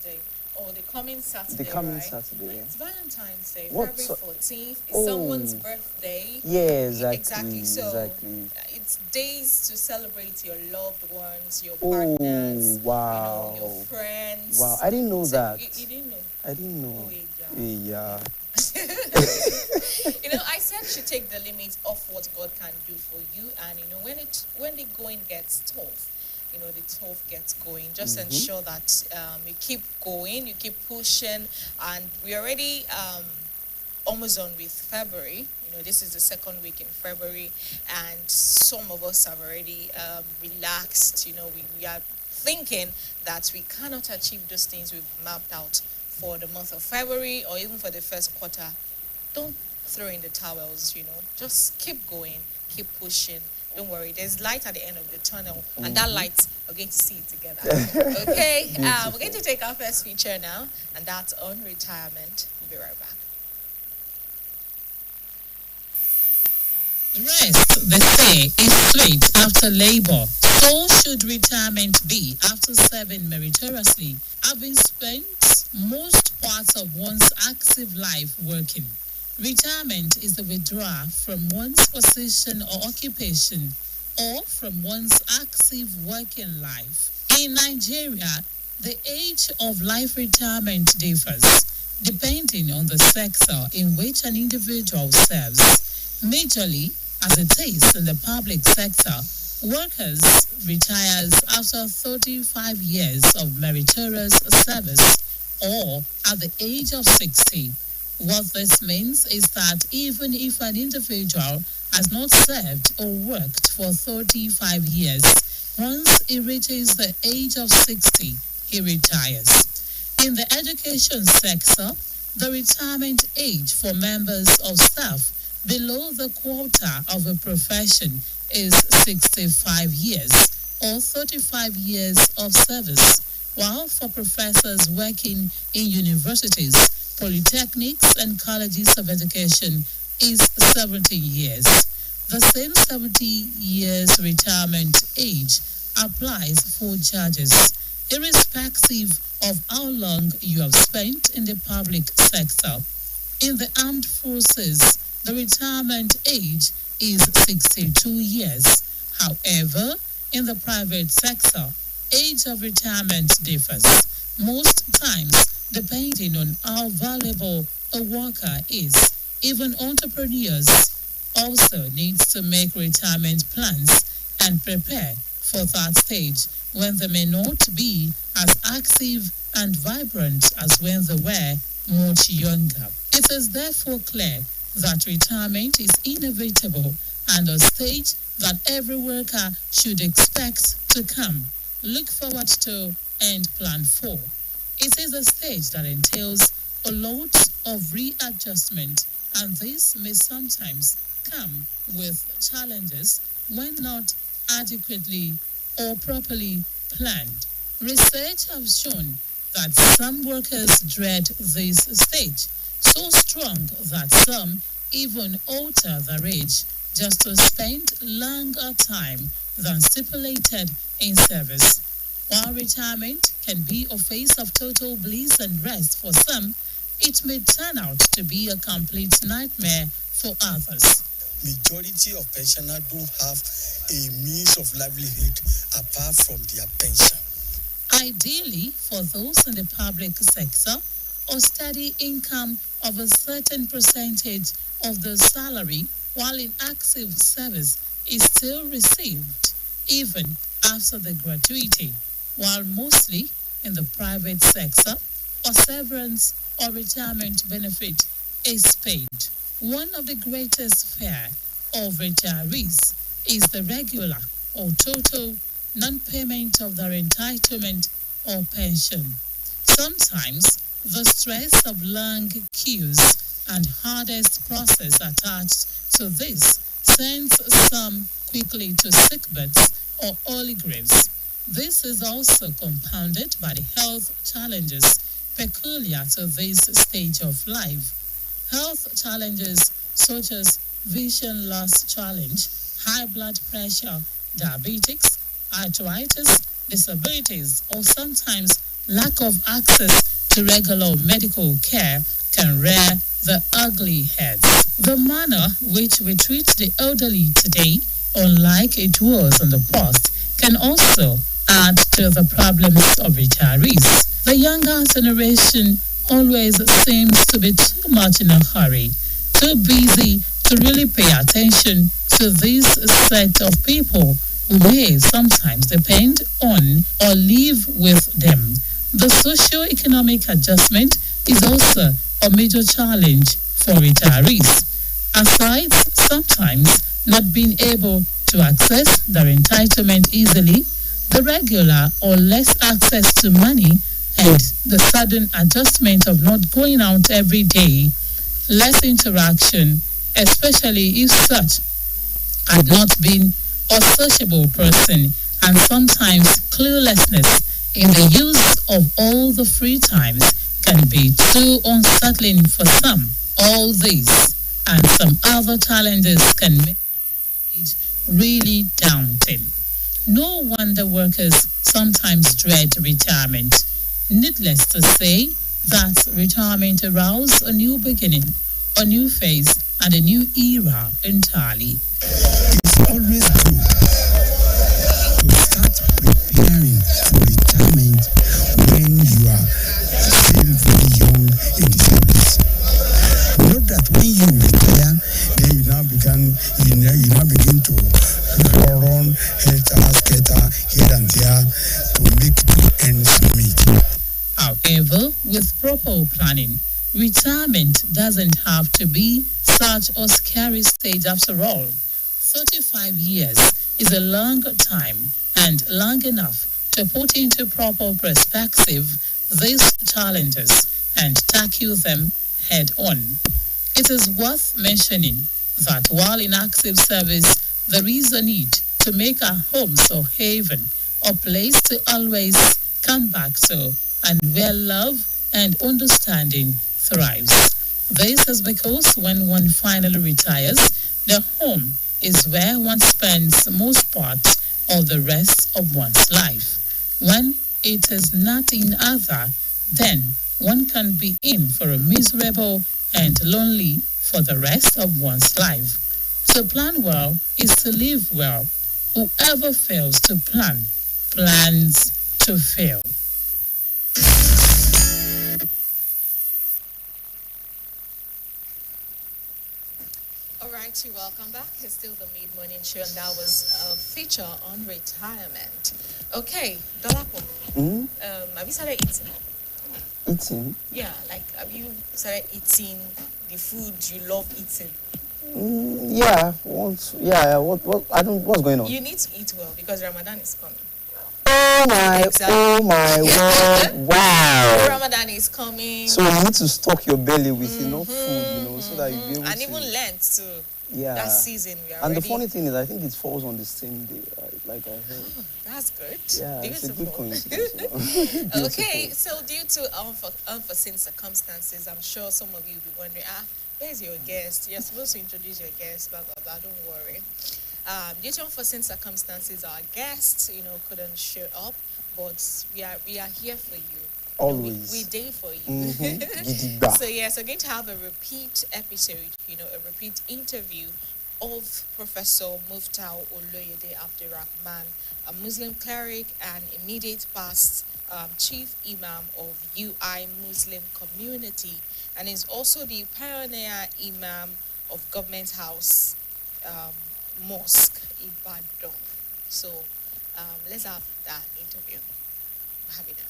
Thursday? Or the coming Saturday, The coming right? Saturday. It's Valentine's Day, What February so- 14th. It's someone's birthday. Yeah, exactly. Exactly. So Exactly. it's days to celebrate your loved ones, your Oh, partners, wow. your friends. Wow, I didn't know that. You didn't know? I didn't know. Oh, Yeah. I said you take the limit of what God can do for you, and when the going gets tough, the tough gets going. Just ensure that you keep going, you keep pushing, and we're already almost done with February. This is the second week in February, and some of us have already relaxed. We are thinking that we cannot achieve those things we've mapped out for the month of February or even for the first quarter. Don't throw in the towels. Just keep going, keep pushing. Don't worry, there's light at the end of the tunnel, and that light, we're going to see it together. Okay, we're going to take our first feature now, and that's on retirement. We'll be right back. Rest, they say, is sweet after labor. So should retirement be after serving meritoriously, having spent most parts of one's active life working. Retirement is the withdrawal from one's position or occupation or from one's active working life. In Nigeria, the age of life retirement differs depending on the sector in which an individual serves. Majorly, as it is in the public sector, workers retires after 35 years of meritorious service or at the age of 60. What this means is that even if an individual has not served or worked for 35 years, once he reaches the age of 60, he retires. In the education sector, the retirement age for members of staff below the quota of a profession is 65 years or 35 years of service, while for professors working in universities, polytechnics and colleges of education is 70 years. The same 70 years retirement age applies for judges, irrespective of how long you have spent in the public sector. In the armed forces, the retirement age is 62 years. However, in the private sector, age of retirement differs, most times depending on how valuable a worker is. Even entrepreneurs also need to make retirement plans and prepare for that stage when they may not be as active and vibrant as when they were much younger. It is therefore clear that retirement is inevitable and a stage that every worker should expect to come, look forward to, and plan for. It is a stage that entails a lot of readjustment, and this may sometimes come with challenges when not adequately or properly planned. Research has shown that some workers dread this stage so strong that some even alter their age just to spend longer time than stipulated in service. While retirement can be a phase of total bliss and rest for some, it may turn out to be a complete nightmare for others. Majority of pensioners don't have a means of livelihood apart from their pension. Ideally, for those in the public sector, a steady income of a certain percentage of the salary while in active service is still received, even after the gratuity, while mostly in the private sector, a severance or retirement benefit is paid. One of the greatest fear of retirees is the regular or total non-payment of their entitlement or pension. Sometimes the stress of long queues and hardest process attached to this sends some quickly to sickbeds or early graves. This is also compounded by the health challenges peculiar to this stage of life. Health challenges such as vision loss challenge, high blood pressure, diabetes, arthritis, disabilities, or sometimes lack of access to regular medical care can rear the ugly heads. The manner which we treat the elderly today, unlike it was in the past, can also add to the problems of retirees. The younger generation always seems to be too much in a hurry, too busy to really pay attention to this set of people who may sometimes depend on or live with them. The socio-economic adjustment is also a major challenge for retirees. Aside sometimes not being able to access their entitlement easily, the regular or less access to money and the sudden adjustment of not going out every day, less interaction, especially if such had not been a sociable person, and sometimes cluelessness in the use of all the free times can be too unsettling for some. All these and some other challenges can make it really daunting. No wonder workers sometimes dread retirement. Needless to say that retirement arouses a new beginning, a new phase, and a new era entirely. It's always good to start preparing for retirement when you are still very young in the service. Not that when you retire, then you now begin to run helter-skelter here and there to make ends meet. However, with proper planning, retirement doesn't have to be such a scary stage after all. 35 years is a long time and long enough to put into proper perspective these challenges and tackle them head on. It is worth mentioning that while in active service, there is a need to make our homes a haven, a place to always come back to, and where love and understanding thrives. This is because when one finally retires, the home is where one spends most part of the rest of one's life. When it is nothing other, then one can be in for a miserable and lonely for the rest of one's life. To plan well is to live well. Whoever fails to plan plans to fail. Alright, welcome back. It's still the mid-morning show, and that was a feature on retirement. Okay, Dolapo, have you started eating? Eating? Yeah, like have you started eating the food you love eating? Yeah. What's going on? You need to eat well because Ramadan is coming. Oh my word! Wow. Ramadan is coming. So you need to stock your belly with enough food, so that you'll be able and to. even Lent too. Yeah. That season we are And already... the funny thing is, I think it falls on the same day, like I heard. Oh, that's good. Yeah, Beautiful. it's a good coincidence. Okay, so due to unforeseen circumstances, I'm sure some of you will be wondering, where's your guest? You're supposed to introduce your guest, blah, blah, blah, don't worry. Due to unforeseen circumstances, our guest, couldn't show up, but we are here for you. Always. We day for you. So yes, we're going to have a repeat episode, a repeat interview of Professor Muftau Oloyede Abdurrahman, a Muslim cleric and immediate past chief imam of UI Muslim community, and is also the pioneer imam of Government House Mosque Ibadan. So let's have that interview. We'll have it now.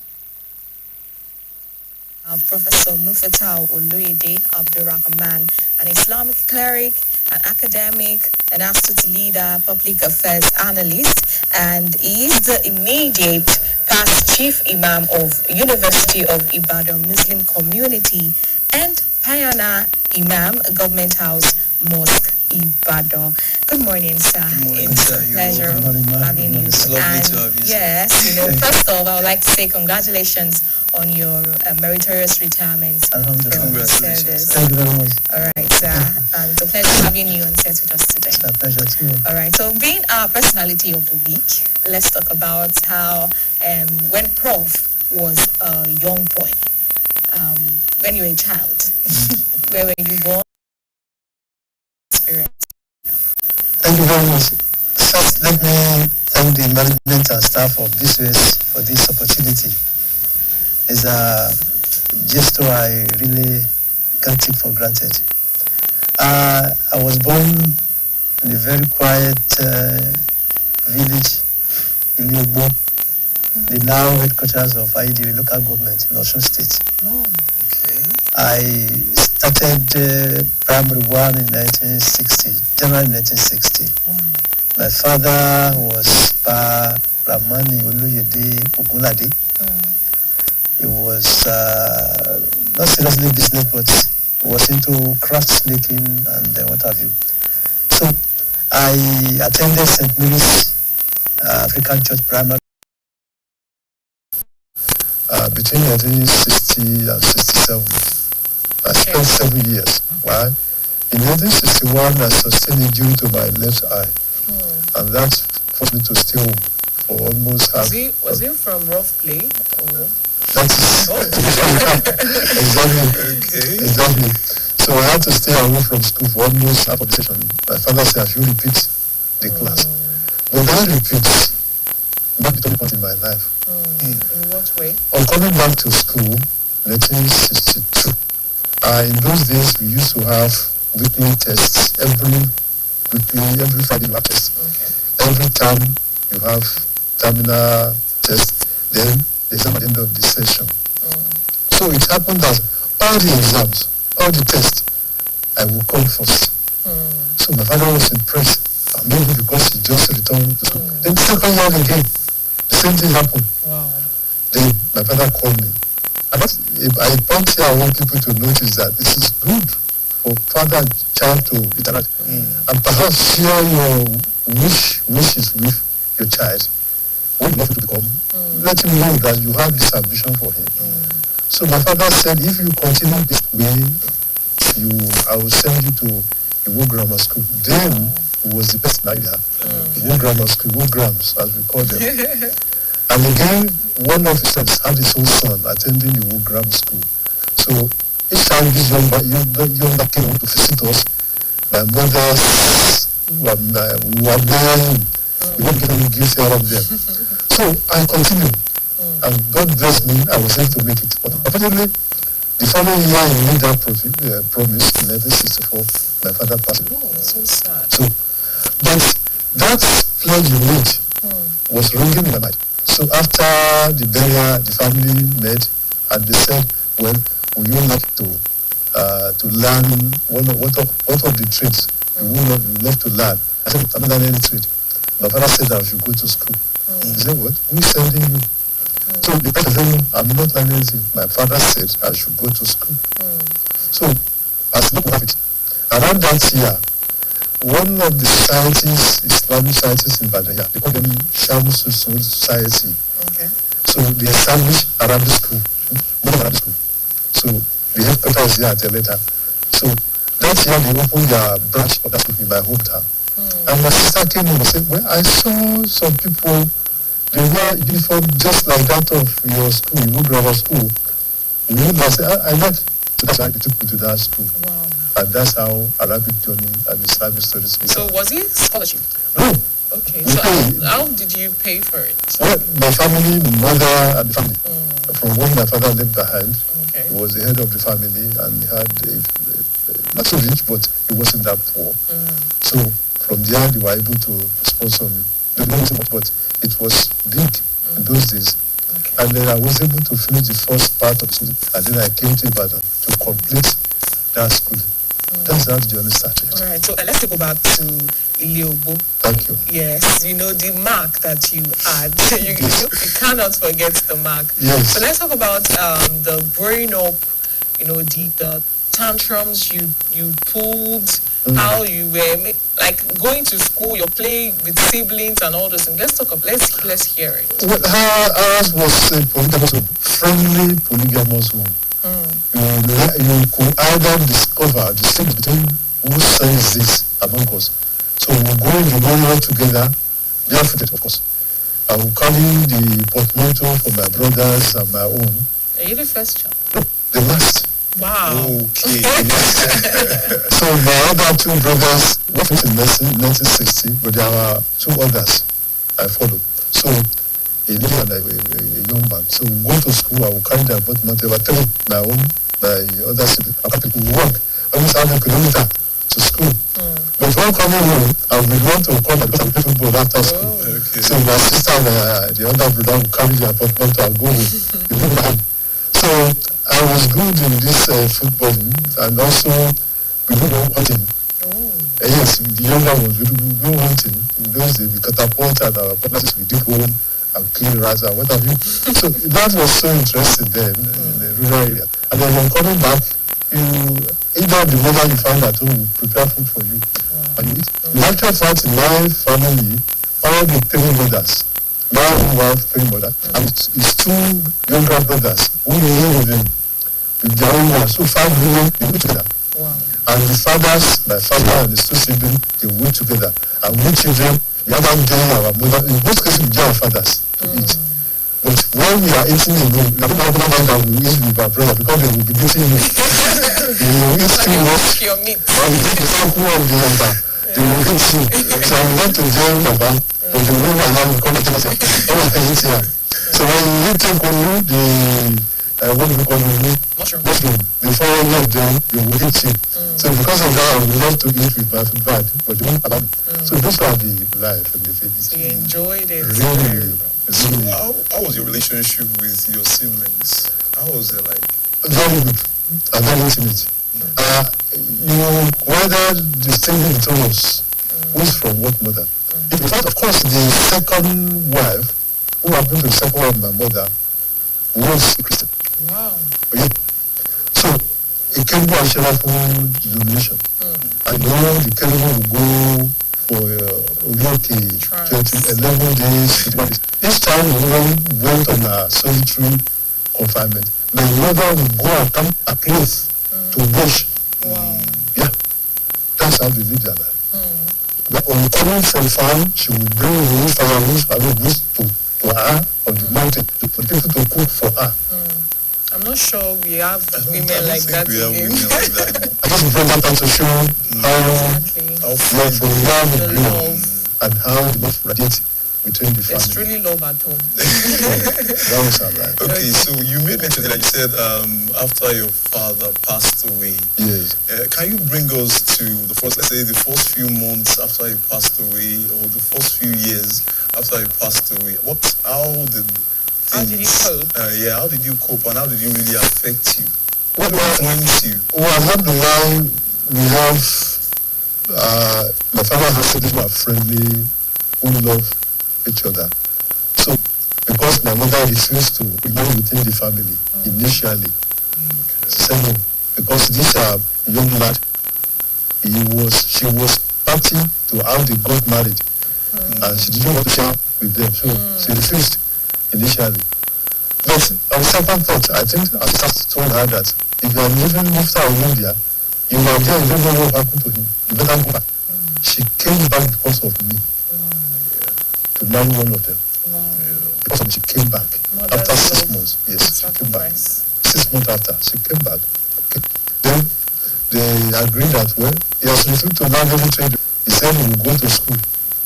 Professor Muftau Oloyede Abdurrahman, an Islamic cleric, an academic, an astute leader, public affairs analyst, and he is the immediate past chief imam of University of Ibadan Muslim Community and pioneer imam, Government House Mosque Ibadan. Good morning, sir. Good morning, it's sir. a pleasure having you. It's lovely to have you. Yes, first of all, I would like to say congratulations on your meritorious retirement from service. Thank you very much. All right, sir. It's a pleasure having you on set with us today. It's a pleasure too. All right, so being our personality of the week, let's talk about how when Prof was a young boy. When you were a child, where were you born? Experience. Thank you very much. First, let me thank the management and staff of BCOS for this opportunity. It's a gesture I really can't take for granted. I was born in a very quiet village, Iliogbo, the now headquarters of IDW local government in Osun State. Oh. Okay. I started primary one in 1960, January 1960. My father was Pa Ramani Oluyede Ogunlade. He was not seriously business, but was into crafts making and what have you. So I attended St. Mary's African Church Primary between 1960 and 67. I spent 7 years. Why? In 1961, I sustained injury to my left eye, and that forced me to stay home for almost half. Was he from rough play? Or? That is exactly. So I had to stay away from school for almost half of the session. My father said I should repeat the class. But that repeat not the turning point in my life. In what way? On coming back to school, 1962, in those days we used to have weekly tests. Every Friday you have tests. Okay. Every term you have terminal test. Then the exam at the end of the session. So it happened that all the exams, all the tests, I would come first. So my father was impressed, maybe because he just returned to school. Then the second year again, the same thing happened. Wow. Then my father called me. And I point here, I want people to notice that it is good for father and child to interact and perhaps share your wishes with your child. What you want to become, let him know that you have this ambition for him. So my father said, if you continue this way, I will send you to Iwo Grammar School. Then it was the best idea. Iwo Grammar School, Iwo Grams, as we call them. And again, one of his friends had his own son attending Iwo Grammar School. So each time this young man came to visit us, my mother, we were there. We won't get any gifts here and there. So I continued. And God blessed me, I was able to make it. But unfortunately, the following year he made that promise in 1964, my father passed away. Oh, so sad. So, but that pledge he made was ringing in my mind. So after the burial, the family met and they said, well, would you like to learn what of the trades you would love to learn? I said, I'm not learning any trade. My father said I should go to school. He said, what? Who is sending you? So the person said, I'm not learning anything. My father said I should go to school. So, as look at it, around that year, one of the societies, Islamic societies in Badaya, they call them Shams Society. Okay. So they established Arabic school, modern Arabic school. So the headquarters there at Eleta. So that year they opened their branch of that school in my hometown. And my sister came in and said, well, I saw some people, they wear uniform just like that of your school, you grammar school. And I said, I like. So that's why they took me to that school. Wow. And that's how Arabic journey and Islamic studies began. So was it scholarship? No. Okay. So how did you pay for it? Well, my family, my mother and the family. From when my father left behind, he was the head of the family and he had not so rich, but he wasn't that poor. So from there, they were able to sponsor me. They didn't so much, but it was big in those days. And then I was able to finish the first part of the school, and then I came to Ibadan to complete that school. That's how the journey started. All right, so let's go back to Iliogbo. Thank you. Yes, you know, the mark that you had. You cannot forget the mark. Yes. So let's talk about the growing up, you know, the tantrums you pulled, how you were, like going to school, you're playing with siblings and all those things. Let's hear it. Well, ours was a polygamous home, friendly polygamous home. You could either discover the difference between who says this among us. So we go in the morning all together, barefooted, of course. I will carry the portmanteau for my brothers and my own. Are you the first child? No, the last. Wow. Okay. So my other two brothers were finished in 1960, but there were two others I followed. So a lady and a young man. So we go to school, I will carry their portmanteau. They were telling my own, my other siblings, we walk almost 100 kilometers to school. But when coming home, I will want to come and play football after school. Okay. So my sister and the other brother will carry their portmanteau and go home. So I was good in this footballing, and also we do hunting. Yes, the younger ones, we do hunting. In those days, we catapult and our partners, we dig home and kill rats and what have you. So that was so interesting then in the rural area. And then when coming back, either the mother you find at home will prepare food for you and you eat. The actual fact in my family, all the three mothers, my own wife, three mothers, and it's two younger brothers who live with him. With their own wives. So 5 women, they live together. Wow. And the fathers, my father and his two siblings, they work together. And we children, the other day our mother, in most cases we get our fathers to eat. But when we are eating alone, we are not going to eat with our brother because they will be beating you. They will eat too much. Your meat. Or you take the sample of the other. They will eat you. So I went to join Baba, but the women allow me to come and tell us, oh, I can eat here. So when you take on you, what do we call it? Mushroom. Before all of them, you will eat it. So because of that, I would love to eat with my food, but they won't allow me. So those are the life and the faith. So you enjoyed it. Really. So how was your relationship with your siblings? How was it like? Very good and very intimate. Whether distinguish between us, who's from what mother. In fact, of course, the second wife, who happened to be the second wife of my mother, was a Christian. Wow. Yeah. So, a Kerubu and Sherafu denomination. I know the Kerubu will go for Olyoke 11 days, 21 days. Each time we went on a solitary confinement, my mother would go and come a close to bush. Wow. Yeah. That's how they live their life. But on coming from farm, she would bring firewood to her on the mountain for people to cook for her. I'm not sure we have women like that We have again. women like that. I just bring that time to show how Exactly. love from where we The grew love. and how the love radiates between the There's family. truly love at home. That was our life. Okay, so you made mention, like you said, after your father passed away. Yes. Can you bring us to the first, let's say, the first few months after he passed away, or the first few years after he passed away? How did you cope? How did you cope, and how did it really affect you? What Well, influenced you? Well, alhamdulillah, we have, my father has siblings who are friendly, who love each other. So, because my mother refused to remain within the family initially, she said no, because this young lad, she was party to how they got married, and she didn't want to share with them, so she refused initially. But on second thought, I think I just told her that if you are living after India, you are there, you don't know what happened to him. You better go back. She came back because of me to marry one of them. Because of me, she came back after 6 months. Yes, she came back. 6 months after, she came back. Okay. Then they agreed that, well, he has refused to learn every trade. He said he would go to school.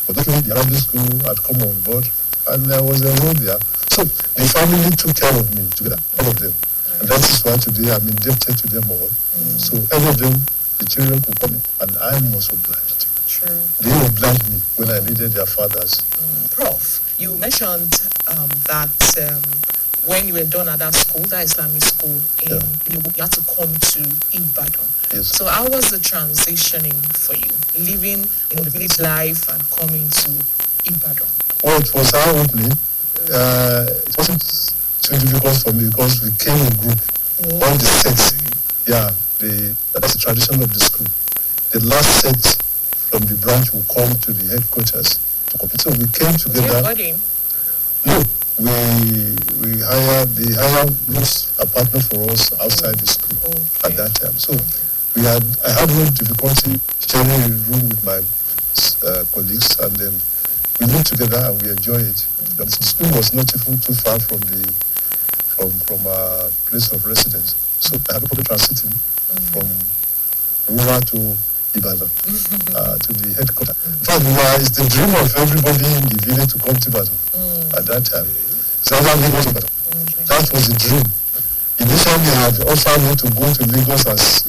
But luckily, the Arabic school had come on board, and there was a road there. So the family took care of me together, all of them. And that is why today I'm indebted to them all. So every of them, the children could come in, and I was obliged. True. They obliged me when I needed their fathers. Prof, you mentioned that when you were done at that school, that Islamic school, you had to come to Ibadan. Yes. So how was the transitioning for you, living in the village life and coming to Ibadan? Well, it was eye-opening. It wasn't too difficult for me because we came in group. All the sets, that's the tradition of the school. The last set from the branch will come to the headquarters to compete. So we came together. No, they hired rooms apartment for us outside the school at that time. So I had no difficulty sharing a room with my colleagues, and then we live together and we enjoy it. The school was not even too far from our place of residence. So I had no problem transiting from rural to Ibadan, to the headquarters. In fact, it's the dream of everybody in the village to come to Ibadan at that time. It's either Lagos or Ibadan. That was the dream. Initially, I had offered me to go to Lagos as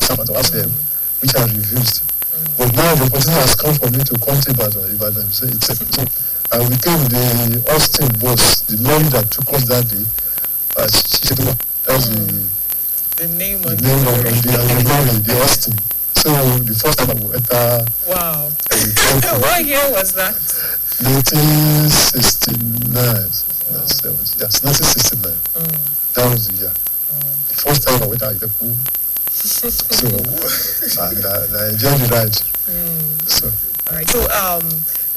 FM, which I refused. But now the opportunity has come for me to come to Ibadan. So I became the Austin boss, the lorry that took us that day. That's the name of the lorry, the Austin. So the first time I will enter. Wow. What year was that? 1969. Yes, 1969. That was the year. The first time I went out in the pool. So, and I enjoyed the ride. So. All right. So,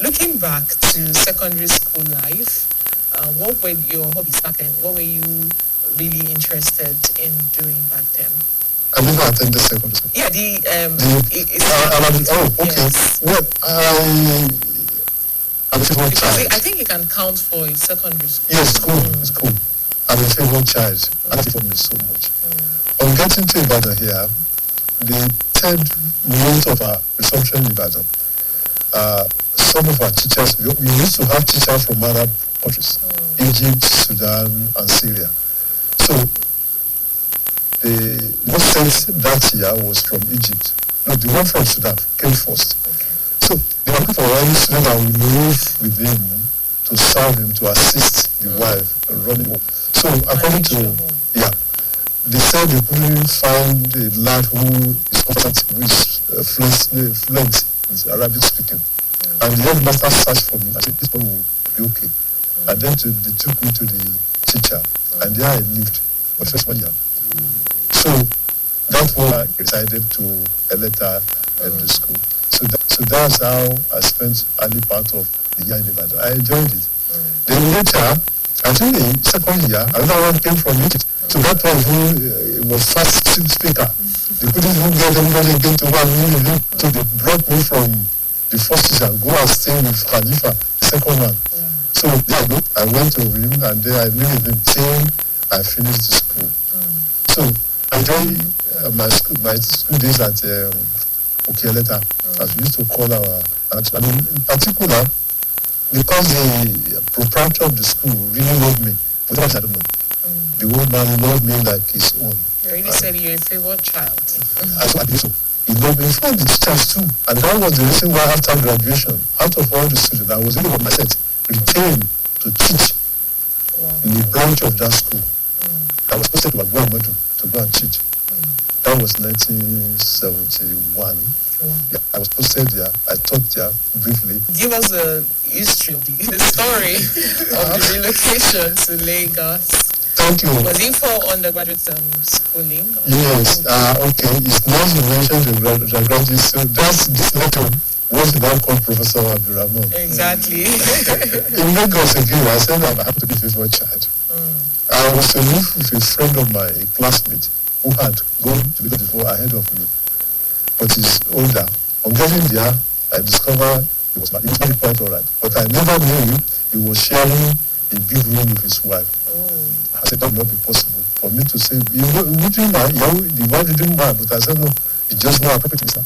looking back to secondary school life, what were your hobbies back then? What were you really interested in doing back then? I never attended secondary school. Yeah, okay. Yes. Well, I'm a favorite child. I think you can count for a secondary school. Yes, it's cool. I'm a favorite child. I love me so much. On getting to Ibadan here, the third month of our resumption in Ibadan, some of our teachers, we used to have teachers from Arab countries, Egypt, Sudan, and Syria. So the most sent that year was from Egypt. No, the one from Sudan came first. So they were looking for any student that will move with him to serve him, to assist the wife running home. So according to, they said they couldn't find a lad who is competent, who is fluent in Arabic speaking. And the headmaster searched for me. I said, this one will be okay. And then they took me to the teacher. And there I lived for the first 1 year. So that's why I decided to letter at the school. So that's how I spent early part of the year in Ibadan. I enjoyed it. Then later, I think the second year, another one came from Egypt. So that one who was fast speaker. They couldn't even get anybody again to one meeting. So they brought me from the first teacher, go and stay with Khalifa, the second one. So I went to him and then I lived with him till I finished the school. So I enjoyed my school days at Okeleta, as we used to call our, and in particular, because the proprietor of the school really loved me, but I don't know. The old man loved me like his own. You already said you're a favorite child. I believe so. He loved me for the teachers too. And that was the reason why after graduation, out of all the students, I was able to myself retained to teach in the branch of that school. I was posted to Agboamodu to go and teach. That was 1971. Yeah, I was posted there. I taught there briefly. Give us a history of the story of the relocation to Lagos. Thank you. Was it for undergraduate schooling? Yes. Okay. It's nice you mentioned the graduate. So that's this letter was now called Professor Abdurrahman. Exactly. In Lagos again, I said I have to be a favorite child. I was to live with a friend of my classmate who had gone to Lagos before ahead of me, but he's older. On getting there, I discovered he was really quite alright. But I never knew he was sharing a big room with his wife. I said that would not be possible for me to say, the wife didn't mind, but I said no, it's just not appropriate, sir.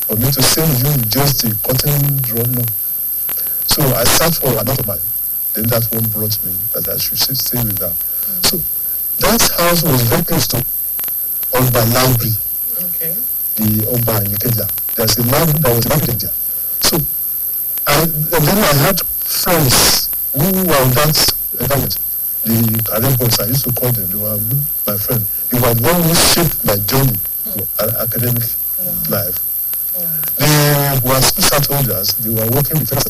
For me to say you just a cotton draw, no. So I searched for another man. Then that one brought me that I should stay with her. So that house was very close to Ogba Library. Okay. The Ogba in Ikeja. There's a library that was a library there. So and then I had friends who were on that environment. The Arab boys, I used to call them, they were my friend. They were the one who shaped my journey to academic life. They were school stakeholders. They were working with federal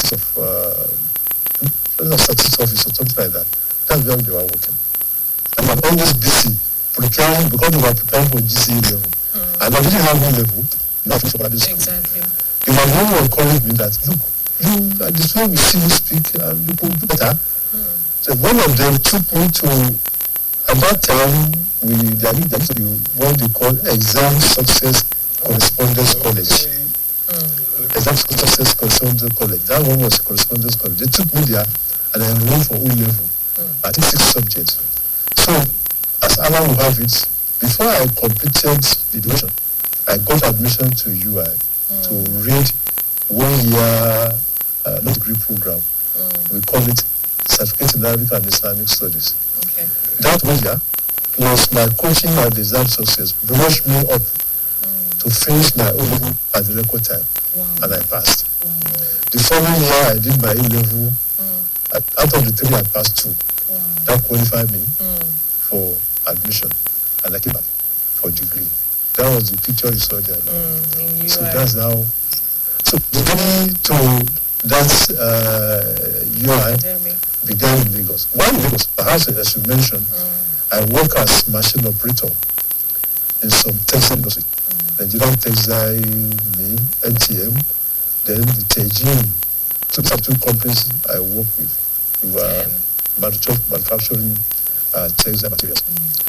statistics office or something like that. That's where they were working. And I'm always busy preparing because they were preparing for GCE level. And I didn't have one level. Not for that school. Exactly. They were the one who encouraged me that look, this way we see you speak, you could do better. So one of them took me to, at that time, there used to be what they call Exam Success Correspondence College. Exam Success Correspondence College. That one was Correspondence College. They took me there and I enrolled for O-level. I think 6 subjects. So, as Allah will have it, before I completed the education, I got admission to UI to read 1 year not degree program. We call it Certificate in Arabic and Islamic Studies. Okay. That 1 year, plus my coaching at the Exam Success, brushed me up to finish my O-level at the record time. And I passed. The following year, I did my A-level. Out of the 3, I passed 2. That qualified me for admission. And I came back for degree. That was the picture you saw there. So that's how. So the journey to that UI began in Lagos. While in Lagos, perhaps I should mention, I work as machine operator in some textile industry. Nigerian Textile Mill, NTM, then the Tejin. So these are 2 companies I work with. We were manufacturing textile materials.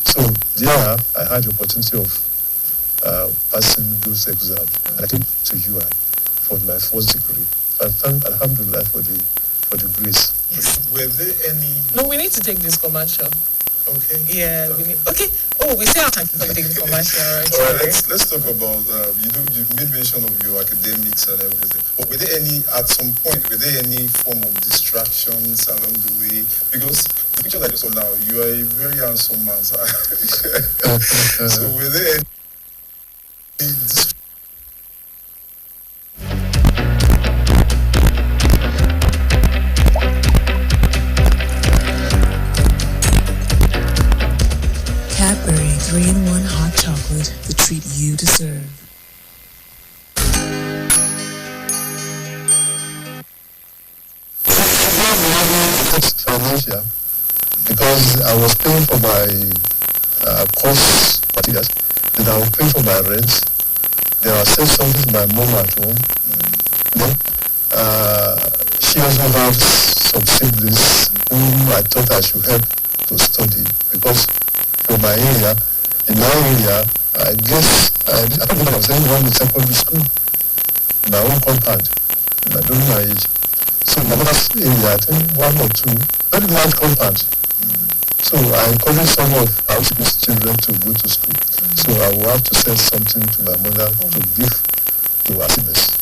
So there I had the opportunity of passing those exams, and I came to UI for my first degree. So I thank Alhamdulillah for the grace. Yes. Were there any? No, we need to take this commercial. Okay. Yeah, we need. Okay. Oh, we still have time to take the commercial, right? All right. Let's talk about. You made mention of your academics and everything. But were there any, at some point, were there any form of distractions along the way? Because the picture that you saw now, you are a very handsome man. So were there any distractions? Cadbury 3-in-1 hot chocolate, the treat you deserve. Financial, because I was paying for my course materials, then I was paying for my rent, then I sent something to my mom at home. Then, she also has some siblings whom I thought I should help to study, because from my area, in my area, I guess, I don't know, I was anyone in secondary school, in my own compound, and I don't know my age. So in my mother's area, I think 1 or 2, very large compound. So I encourage some of our children to go to school. So I will have to send something to my mother to give to our siblings.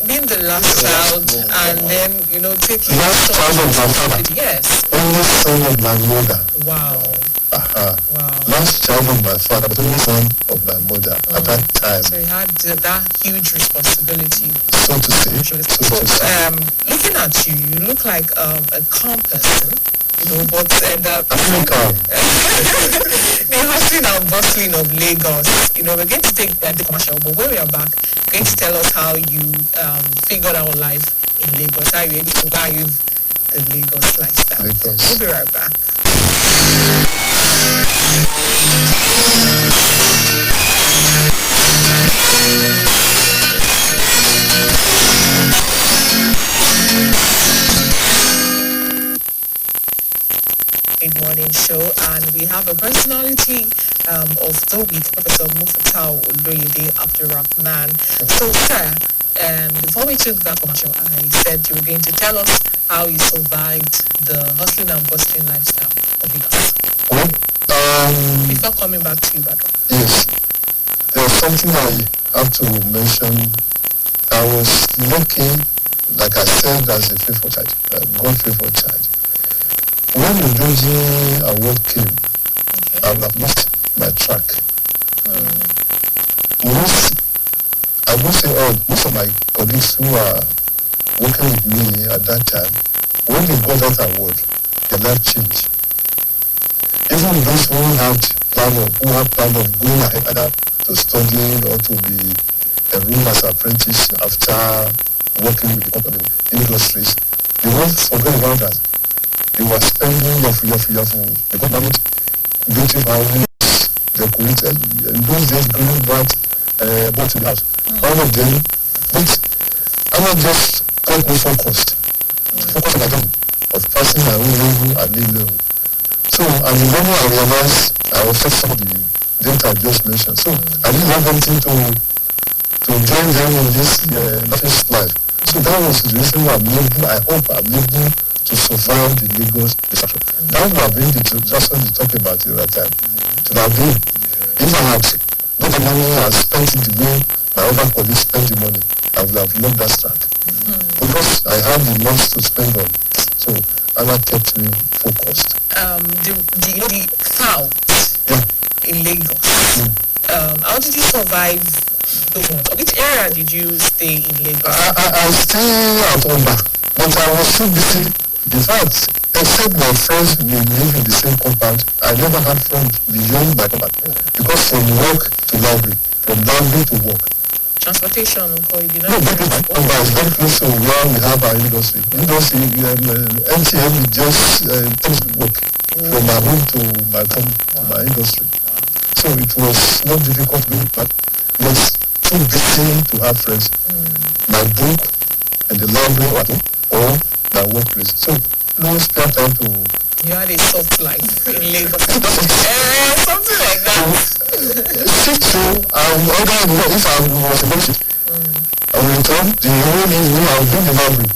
Being the last child and then, taking last child of my father. Yes. Only son of my mother. Wow. Wow. Last child of my father, but only son of my mother at that time. So you had that huge responsibility. So to say. Looking at you, you look like a calm person, but the hustling and bustling of Lagos, we're going to take the commercial, but when we are back, you're going to tell us how you figured out life in Lagos, how you able to survive the Lagos lifestyle. We'll be right back. Mid-morning show, and we have a personality of the week, Professor Mufatau Oloyede Abdurrahman. So, sir, before we took that commercial, I said you were going to tell us how you survived the hustling and bustling lifestyle of Lagos. Before coming back to you, Badro. Yes, there's something I have to mention. I was lucky, like I said, as a faithful child, a God-faithful child. When the Doji award came, I lost my track. Most of my colleagues who are working with me at that time, when they got that award, their life changed. Even those who had plan of going ahead either to study or to be enrolled as apprentice after working with the company industries, they won't forget about that. They were spending yafu. They got married, beautiful houses, decorated. In those days, green bought to the house. All of them, but I was just quite more focused. Focus on my job of passing my own level and mid-level. So, and the moment I realized I was just some of the data I just mentioned. So, I didn't have anything to to join them in this lavish life. So that was the reason why I hope I'm able to survive the Lagos disaster. That would have been the disaster we talked about the other time. To have been, if I had not the money and spent it the way my other colleagues spent the money, I would have loved that strike. Because I had the lots to spend on. So Allah kept me focused. The cow in Lagos. How did you survive those months? Which area did you stay in Lagos? I stay at Omba, but I was so busy. In fact, except my friends we live in the same compound, I never had friends beyond my compound. Because from work to library, from library to work. Transportation, No, Omba is very close to where we have our industry. MTM is just work from my home to my industry. So it was not difficult to do, but it was too busy to have friends. My book and the library or my workplace. So no spare time to. You had a soft life in Lagos. Something like that. Shift to if I was in shift, I will return the whole evening. I will do the library.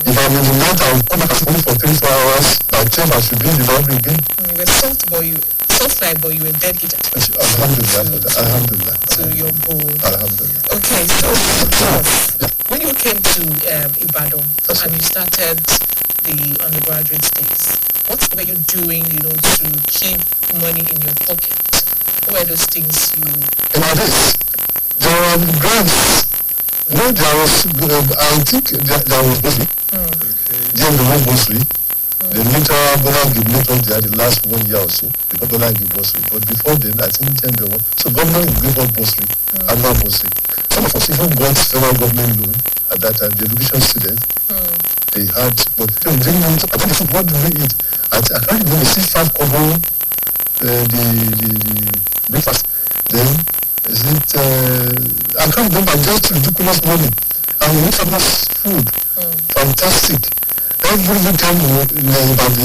If I'm in the night, I will come back home for 3-4 hours. By 12, I should be in the library again. You were soft life, but you were dedicated. Alhamdulillah. To your goal. Alhamdulillah. Okay, so when you came to Ibadan and you started the undergraduate days, what were you doing, to keep money in your pocket? What were those things you... In my days, there were grants. There was, I think there was bursary. Then the whole bursary. The later they had the last 1 year or so, because Bola gave bursary. But before then, I think there was. So government gave us bursary, annual bursary. Some of us even got federal government loan at that time. The education students, they had, but I don't know what do we eat. I can't remember, 5 kobo, the breakfast. Then, is it, I can't remember, just ridiculous money. And we eat food, fantastic. Every weekend in Ibadan, we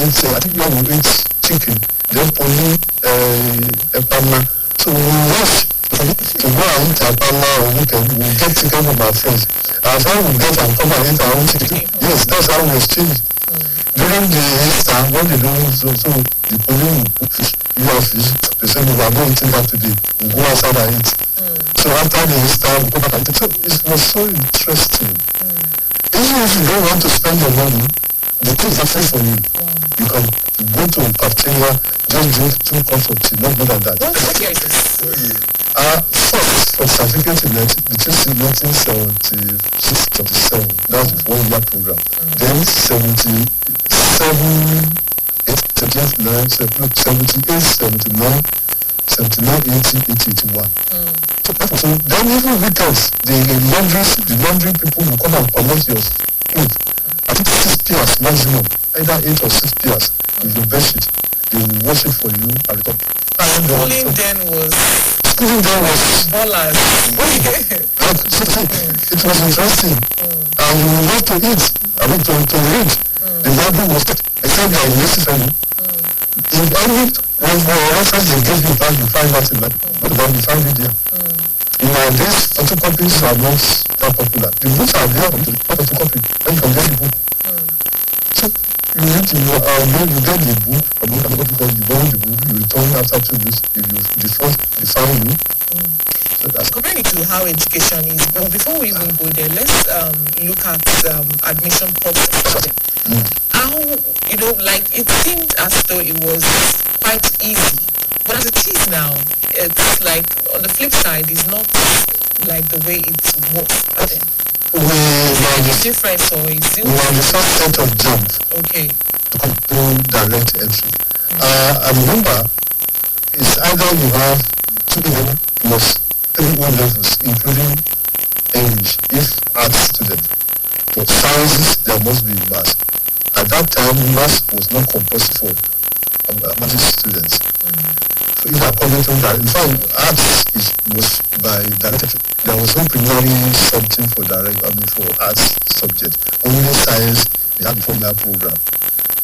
eat, I think we eat chicken, then pony, epana. So we rush to go and eat epana on weekend. We get chicken from our friends. Our friends will get and come and eat our own chicken. Yes, that's how we exchange. During the Easter, when they don't, so the pony will cook fish, you have fish. They say, we are not eating that today. We go outside and eat. So after the Easter, we go back and eat. So it was so interesting. Even if you don't want to spend your money, the things are free for you. You can go to a cafeteria, just drink 2 cups of tea, not more than that. What year is this? First, for certificate in between 1976 to 77, that's the 1 year program. Then 78, 79, 79, 80, 81. So then even weekends, the laundry people will come and collect your clothes. I think 6 pairs maximum, either 8 or 6 pairs with your bed sheet. They will wash it for you and return. Schooling then was ballers. It was interesting. And you will love to eat. To read. The library was except the university. In every reference they gave you back, you find that in but you find it there. In my days, photocopies are not that popular. The books are there for photocopy. Then you can get the book. So you get the book, because you borrow the book, you return after 2 weeks. If they find you. So that's comparing it to how education is, but before we even go there, let's look at admission process. How, it seemed as though it was quite easy, but as it is now, it's like, on the flip side, it's not like the way it was. We are the difference, or is it? We are the first set of jump. Okay. To control direct entry. I remember, it's either you have 2 levels plus 3 levels, including English, if arts student. For sciences, there must be maths. At that time, maths was not compulsory for maths students. So if I comment on that, in fact, arts was by direct entry. There was no primary something for for arts subject. Only science, they have the 4-year program.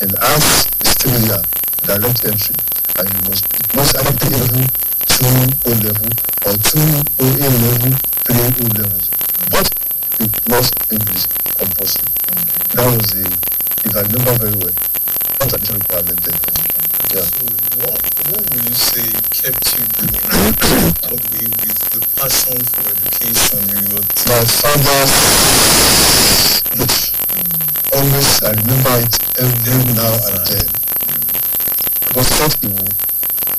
And arts is 3 year direct entry. And it must either be level 2 or level, or 2 A level, 3 O levels. But you lost English compulsory. That was if I remember very well, that was additional requirement then. Yeah. So what would you say kept you going all the way with the passion for education you got? My father's speech, always, I remember it every now and then. Because what he would,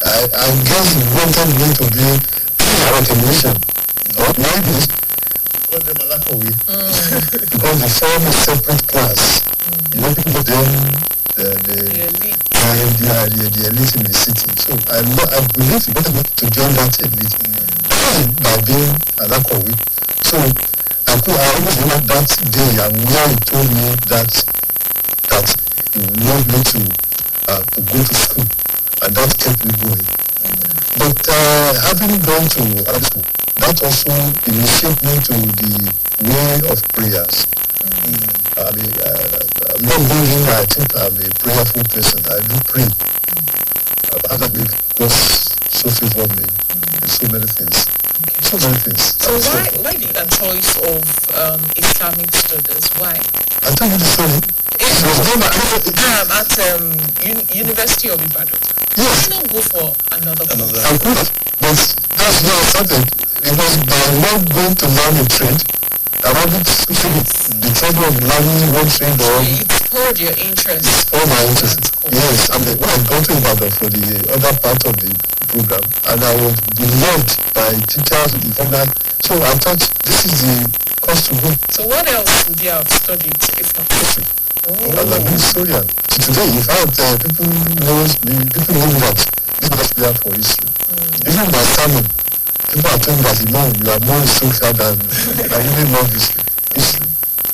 I guess he wanted me to be a technician. Not maybe, because they were like away. Because they form a separate class. You know, people then, the elite in the city. So I believe he wanted me to join that elite by being an Akawi. So I always remember that day and where he told me that he would love me to go to school, and that kept me going. But having gone to Arabic school, that also initiated me to the way of prayers. I'm not moving, I think I'm a prayerful person. I do pray. Other people, God so favored me in so many things. So many things. So why the choice of Islamic studies? Why? I tell you the story. At University of Ibadan. Yes. Why not go for another course? I could have, but that's where I started. Because by not going to learn a trade, Arabic school, the trouble of learning one trade or... It spurred your interest. All my interest. Yes, and when I got to Ibadan for the other part of the program, and I was beloved by teachers, the father. So I thought this is the course to go. So what else would you have studied if not history? And I'm a historian. Today, in fact, people know that this is there for history. Even my sermon, people are telling me that you are more social than I really love history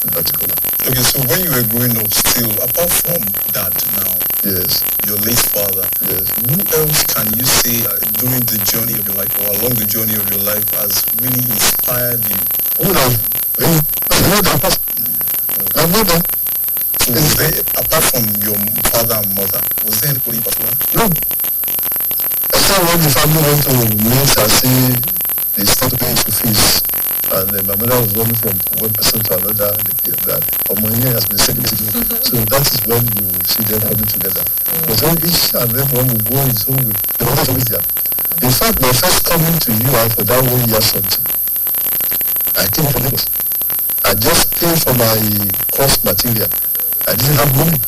in particular. Okay, so when you were growing up still, apart from that now, Yes. your late father, Yes. who else can you say during the journey of your life or along the journey of your life has really inspired you? My mother. So was there, apart from your father and mother, was there anybody in particular? No. Except when the family went to meet and see they started paying school fees. And my mother was running from one person to another. That money has been sent. So that is when you see them coming together. But when each and every one will go in his own way, the mother is always there. In fact, my first coming to UI for that 1 year something, I came from Lagos. I just came for my course material. I didn't have money.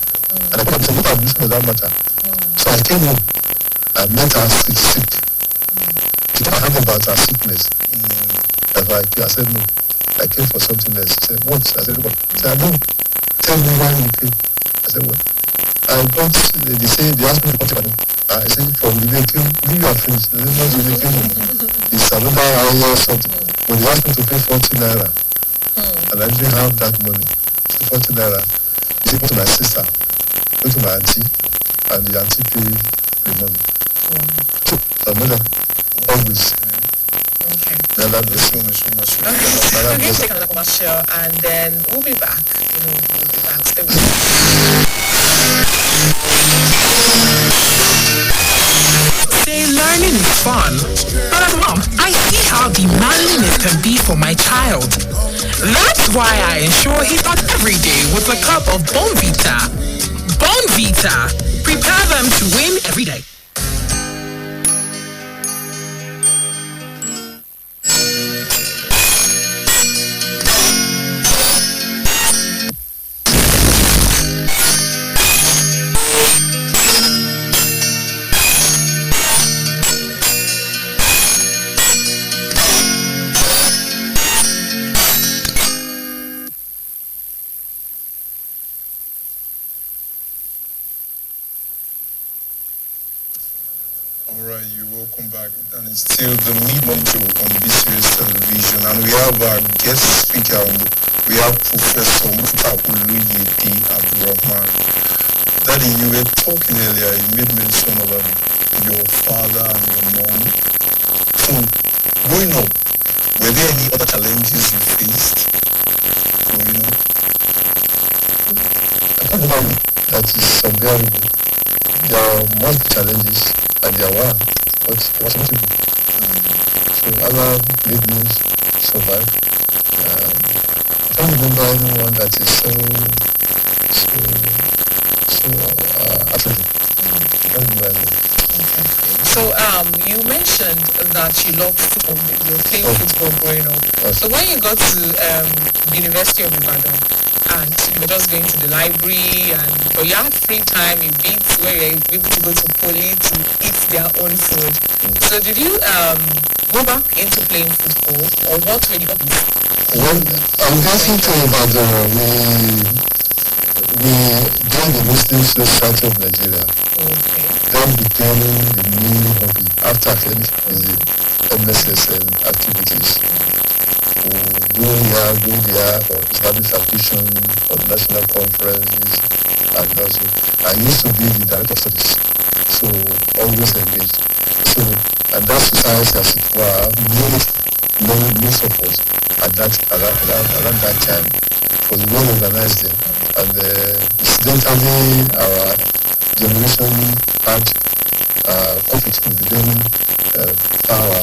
And I said, what I'm doing for that matter. So I came home. I met her sick. She didn't have about her sickness. That's why I said no. I came for something else. She said, what? I said, what? She said, no. Tell me why you came. I said, what? I got, they asked me to come to I said, from the day came, leave your friends. They said, not the came home. It's another hour or something. But they asked me to pay 40 naira. And I didn't have that money. So 40 naira. They go to my sister, go to my auntie, and the auntie pay the money. So my mother always. Okay. Then that bless So much. We're going to take another commercial and then we'll be back. We'll be back. Stay with us. Say learning is fun, but as a mom, I see how demanding it can be for my child. That's why I ensure he starts every day with a cup of Bonvita. Bonvita. Prepare them to win every day. Alright, you're welcome back. And it's still the Midnight Show on BCOS television. And we have our guest speaker. We have Professor Mufta Oluyede Abdurrahman. Daddy, you were talking earlier, you made mention about your father and your mom. So, growing up, were there any other challenges you faced growing up? I can't remember. That is unbearable. There are more challenges, and there were, but it was not people. So Allah made me survive. I don't remember anyone that is so African. I don't remember anyone. So you mentioned that you love football, you were playing football growing up. So when you got to the University of Ibadan and you were just going to the library but you had free time, you beat where you were able to go to Poly to eat their own food. So did you go back into playing football or what were the hobbies? When I'm getting to Ibadan, we joined the Muslim Society of Nigeria. Okay. That became the new hobby after I finished the MSSN activities. Go there for Islamic affiliation or national conferences, and also I used to be the director of studies, so always engaged. So, and that society as it were made most of us around that time was well organized there, and incidentally our generation had conflict within power,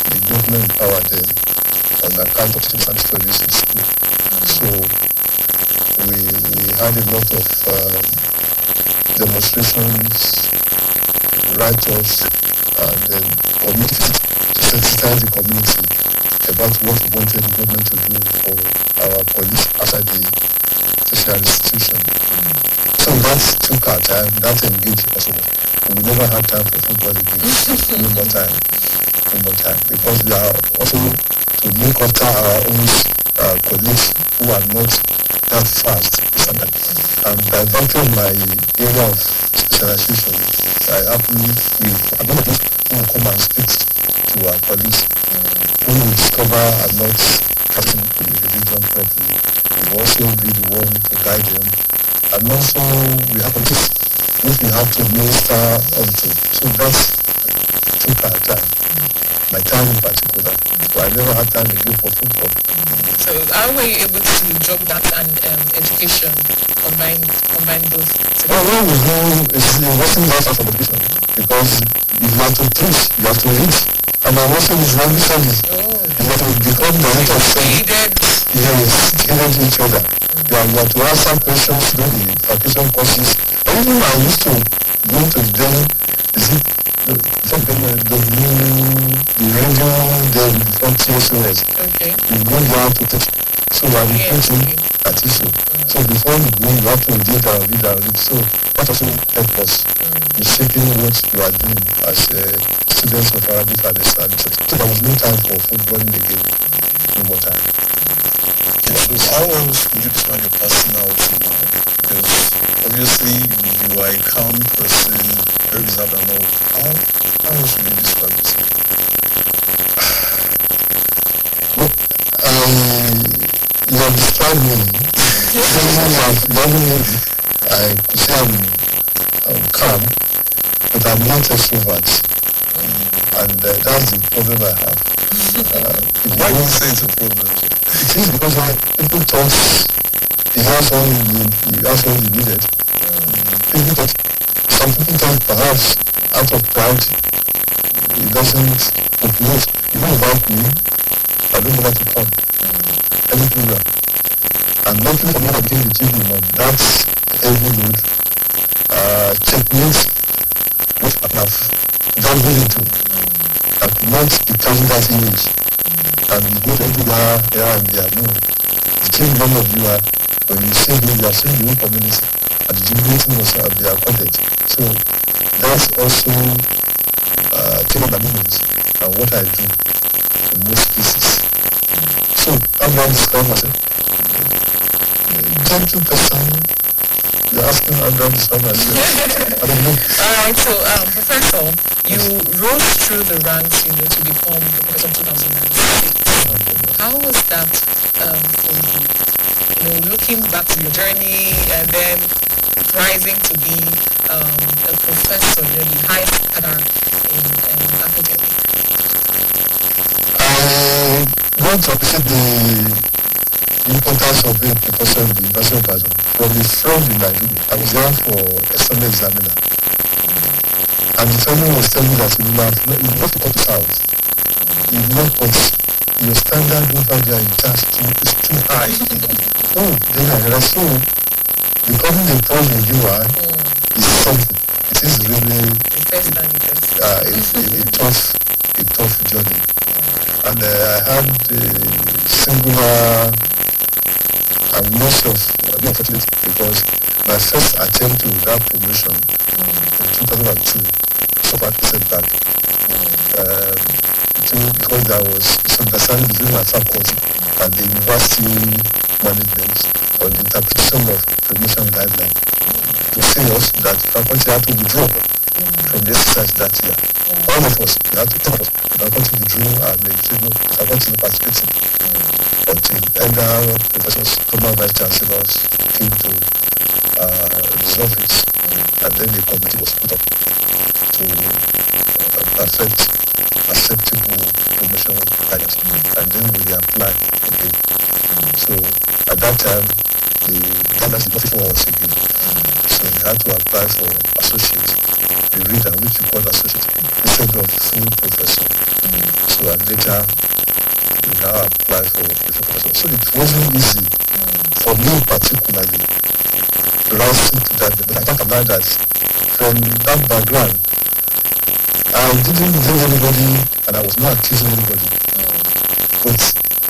the government power then, on account of Islamic studies in school. So we had a lot of demonstrations, write-ups, and then community to sensitize the community about what we wanted the government to do for our police outside the social institution. So that took our time, that engaged us. We never had time for football again. No more time, because we are also to look after our own colleagues who are not that fast. And by virtue of my area of specialization, I'm going to who will come and speak to our colleagues who will discover are not having the religion properly. We will also be the one to guide them. And also we have this which we have to minister onto. So that took our time. My time in particular. So I never had time again for football. So how were you able to drop that and education, combine both? Well, what we do is investing life for education, because you have to teach, you have to read, and my working is Islamic studies. You have to become the head of study. Yes, aided each other. You have to answer questions, do the vacation courses. And even I used to go to them, the radio there before TSOS. Okay. You go down to teach. So I will teach you at issue. So before you go, you have to read. So that also helps us in shaping what you are doing as students of Arabic and Islamic. So there was no time for footballing again. No more time. So how else would you describe your personality now? Because obviously you are a calm person, very reserved and all. How else would you describe yourself? You have described me. I could say I'm calm, but I'm not extrovert. And that's the problem I have. Why do you say it's a problem? It is because people thought he has all he needed. Some people thought perhaps out of pride he doesn't oppose. Even without me, I don't know how to come. Any program. And luckily for me, I became the chief imam. That's every load. Checkmate what I have dabbled into. I could not be carrying that image. And you go everywhere, here and there. No. The chief imam of you are, when you see me, you are seeing the whole community. And the jubilating must be accorded. So that's also taking the movements and what I do in most cases. So I'm going to describe myself. Gentle person. You're asking how to describe myself. I don't know. Alright, so Professor, you rose through the ranks, to become the Professor of 2006. How was that for you? Looking back to your journey and then rising to be a professor, the highest cadre in academic. I want to appreciate the importance of being a professor in the University of Ibadan. From the front in Nigeria, I was there for external examiner. And the fellow was telling me that you have to come to South You know, but your standard over there is too high. Then I realized, so becoming a Paul in UI is something. It is really a tough journey. And I had a singular, I'm not unfortunate because my first attempt to that promotion in 2002 suffered a setback. Because there was misunderstanding between my faculty and the university management on the interpretation of promotion guidelines. To say us that faculty had to withdraw from the exercise that year. All of us, we had to tell us, the faculty withdrew and they said no, the faculty is not participating. Until elder professors, former vice chancellors came to resolve it, and then a committee was put up to perfect acceptable promotion guidance, and then we apply again. So at that time, the guidance did not for us again. So we had to apply for associate, the reader, which we call associate, instead of full professor. So and later, we now apply for full professor. So it wasn't easy for me particularly rising to that level. I can't imagine that from that background, I didn't blame anybody and I was not accusing anybody. But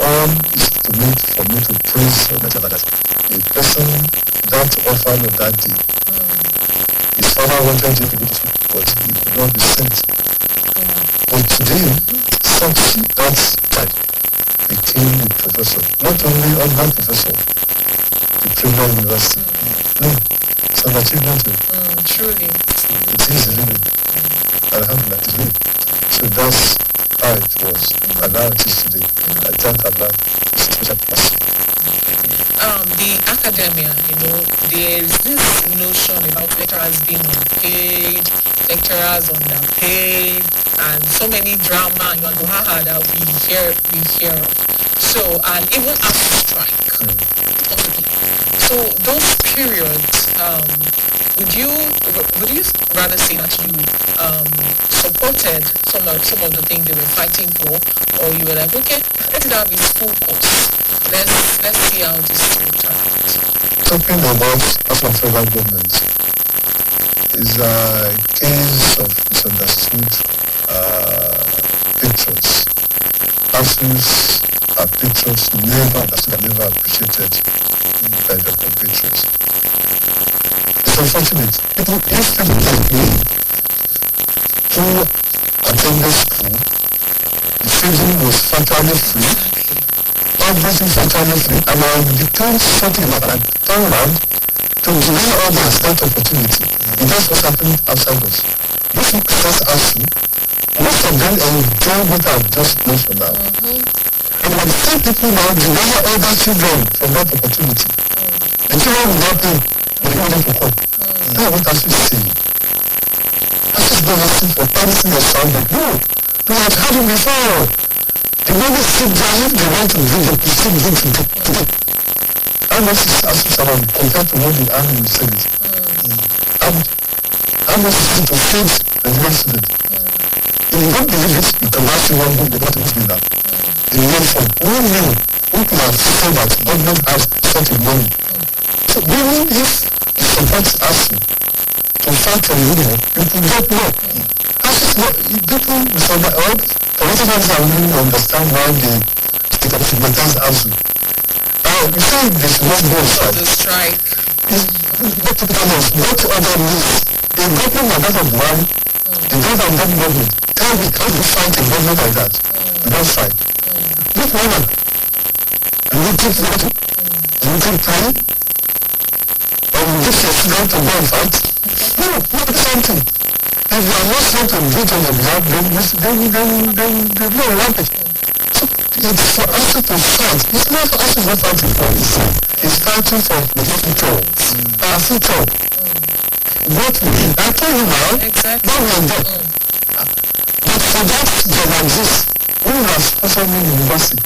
all is to make for me to praise myself that a person that offer of that day, his father wanted him to go to school, but he could not be sent. But today, such that child became a professor, not only ordinary professor, the Premier University. No, it's an achievement. Truly. It is a living. Alhamdulillah, it's living. So that's how it was, and how it is today. I thank Allah. It's a special person. The academia, there's this notion about lecturers being unpaid, lecturers underpaid, and so many drama and that we hear of. So, and even after strike, so those periods, would you rather say that you supported some of the things they were fighting for, or you were like, okay, let it have its full course. Let's see how this will turn out. Talking about national federal government is a case of misunderstood patrons. Absence our patrons never understood and never appreciated by their compatriots. It's unfortunate. If people like me who attended school, the feeding was fatally free, everything fatally free, and I became something like that. Turn around to delay others that opportunity. And that's what's happening outside us. If you cross ASU, most of them enjoy what I've just mentioned now. And when the same people now delay other children from that opportunity, the children will not pay, but they want them to come. That's what ASU is saying. ASU is not asking for anything or something. No, we have had it before. The moment sit down, if they want to do it, you still need to do it. How much is ASU salary compared to what the army will send it? How much is it to feed the young student? If you don't believe it, you can ask one who got it now. The uniform. Who knew? Who could have said that government has such a money? So even if you support ASU to fight for the union, you could get more. ASU is not, people misunderstand, politicians are willing to understand why they stigmatize ASU. You say they should not go on strike. What other needs? The government that of one, the government, tell me, how do you fight a government like that? You don't fight. Look woman. You will take water. You will take time. Or you give your children to go and fight. No, not something. If you are not trying to do it on your behalf, then no rampage. So it's for us to fight. It's not for us to not fighting for itself. It's fighting for the future. Our future. What we I told you now, exactly. What we are there. But for that journalists who have sponsored me in university,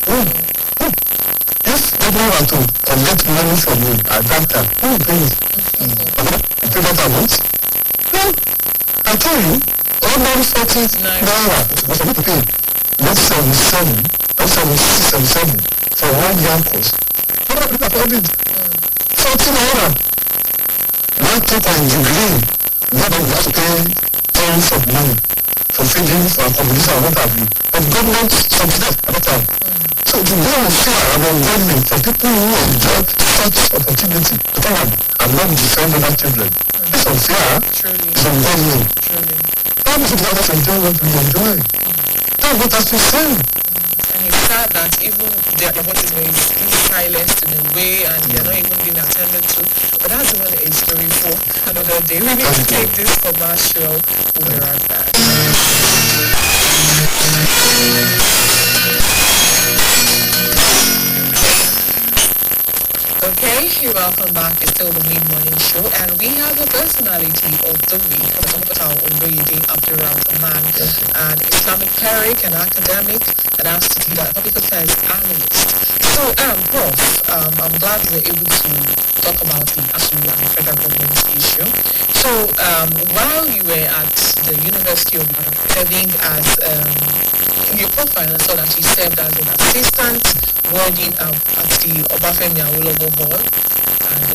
if everyone were to collect money from me at that time, who will pay it? You pay that amount? No. I told you, ordinary 40 naira was for me to pay. That's 77, that's 77 for 1 year course. What are people afford it? 14 hours. One take on degree, not that you have to pay tons of money for feeding, for accommodation, and what have you. But government subsidized at that time. So to go and fair about government for people who enjoy such opportunity to come and not defend other children. It's unfair. It's ungodly. How much of others enjoy what we enjoy? That's what has to say. And it's sad that even their voices were silenced in a way and they're not even being attended to. But that's even a story for another day. We need to take this commercial. We'll be right back. Okay, welcome back. It's still the mid-morning show, and we have a personality of the week, Professor Oloyede Abdurrahman, an Islamic cleric, an academic, and a public affairs analyst. So, Prof, I'm glad we were able to talk about the ASU and federal government's issue. So, while you were at the University of Ibadan, serving as in your profile, I saw that you served as an assistant working at the Obafemi Awolowo Hall and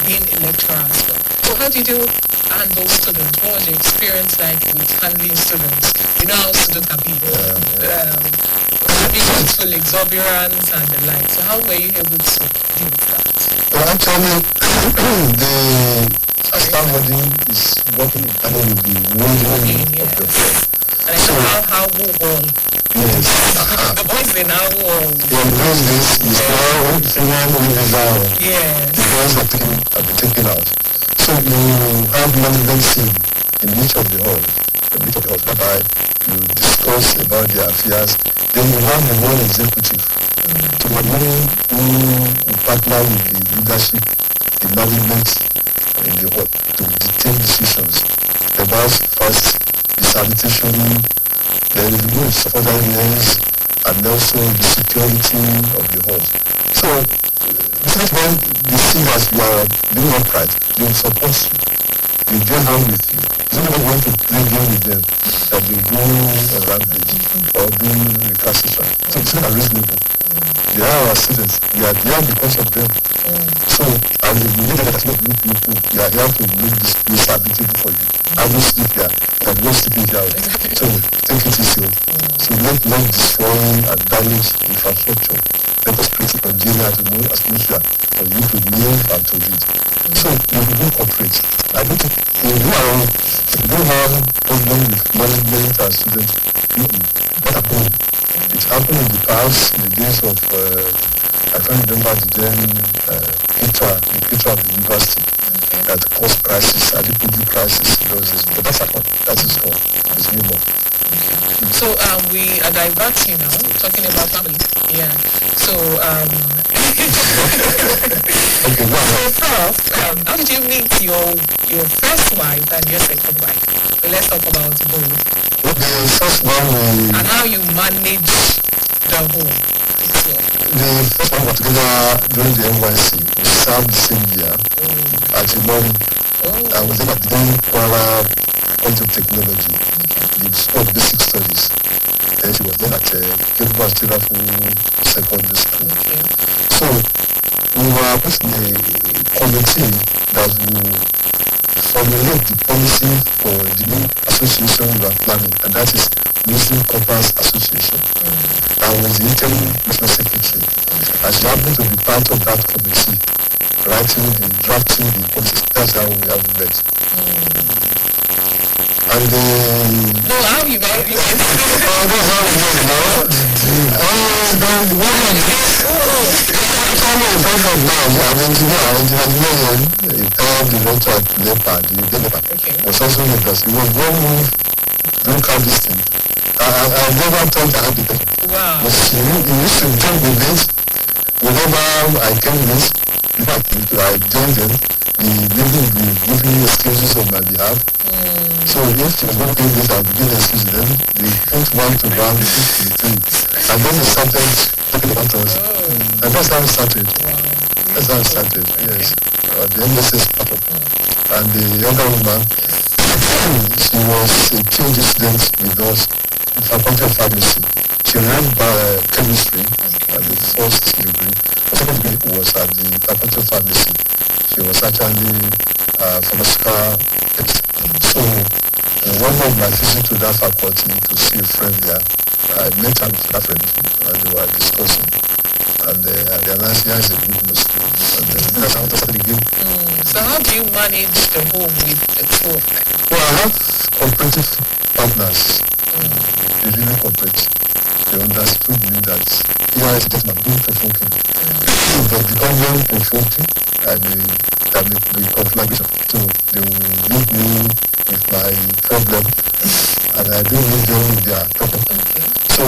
being a lecturer as well. So how did you handle students? What was your experience like with handling students? You know how students can be, having youthful exuberance and the like. So how were you able to deal with that? Well, actually, the staff body is working with the wording of the hall. And I know how who won. Yes. The boys in our world. Yeah, because this is now female women now. Yes. The boys have been taken out. So you have management team in each of the halls, whereby you discuss about their affairs. Then you have the one executive to who partner with the leadership, the management in the hall to take decisions about first the sanitation, then the rules of other areas, and also the security of the hall. So, besides when they see that you are doing upright, they will support you. They join hand with you. It's not going to play game with them that they go on rampage or do recalcitrant. So it's not reasonable. They are our students. We are there because of them. So, and if you need that as not people, we are here to make this place habitable for you. I will sleep here. I will sleep here. So, take it easy. So, let not destroy and damage infrastructure. Let us create a container to know atmosphere for you to live and to read. So, you will cooperate. I don't think if you don't have problem with management and students, not at all. It happened in the past, in the days of, I can't remember the then, the picture of the university that caused crisis, Adipuju crisis, but that is gone. It's no more. So we are diverting now, talking about family. Yeah. So Okay, so Prof, how did you meet your first wife and your second wife? So let's talk about both. Okay, first one And how you manage the home. the first one was together during the NYC. We served the same year at Imori. I was then at the Kwara College of Technology, the School of Basic Studies. Then she was then at Keruba Stirafu Secondary School. So we were with the committee that will formulate the policy for the new association we are planning, and that is Muslim Corpers Association. I was the interim national secretary, and she happened to be part of that committee, drafting the policy. That's how we have met. And no, how you met? that's how we met now. Was also like that. It was one move, don't count this thing. I never thought I had the person. Wow. But he used to join the events. Whenever I came in, in fact, I joined them, the lady would be giving me excuses on my behalf. So if she was not doing this, I would give excuses. Then they put one to one, two to three. And then they started talking about us. And that's how it started. That's how it started, yes. The MSS part of. And the other woman, she was a PhD student with us faculty of pharmacy. She ran chemistry at the first degree. The second degree was at the faculty of pharmacy. She was actually pharmaceutical chemist. So one of my visits to that faculty to see a friend there, I met her with that friend and they were discussing. And I realized he has a good Muslim. And that's how I started the game. So how do you manage the home with the two of them? Well, I have cooperative partners. They really cooperate. They understood me that here is just my being provoking. If they become very provoking, there may be conflagration. So they will leave me with my problem and I don't leave them with their problem. So